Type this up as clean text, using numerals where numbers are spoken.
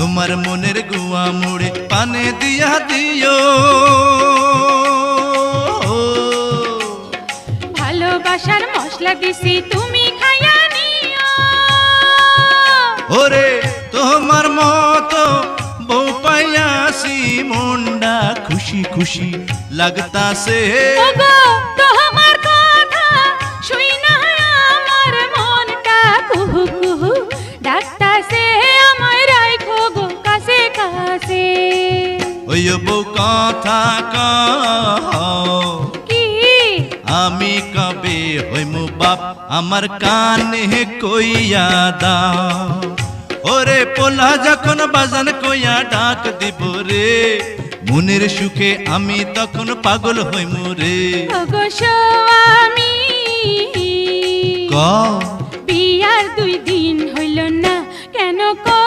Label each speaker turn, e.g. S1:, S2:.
S1: তোমার মনের গুয়া মুড়ে পানে দিয়া দিও।
S2: ভালোবাসার মশলা দিছি তুমি খাইয়া নিও।
S1: ওরে তোমার মতো বউ পাইয়াছি মনটা খুশি খুশি লাগতাছে।
S2: ওগো তোমার কথা শুইনা আমার মনটা কুহু কুহু ডাকতাছে, আমায় রাখো গো কাছে কাছে।
S1: ওই বউ কথা কও
S2: কি
S1: আমি কবে হইমু বাপ আমার কানে কইয়া দাও। ওরে পোলা যখন বাজান কইয়া ডাক দিব রে, মনের সুখে আমি তখন পাগল হইমু রে।
S2: ওগো স্বামী
S1: কও
S2: বিয়ার 2 দিন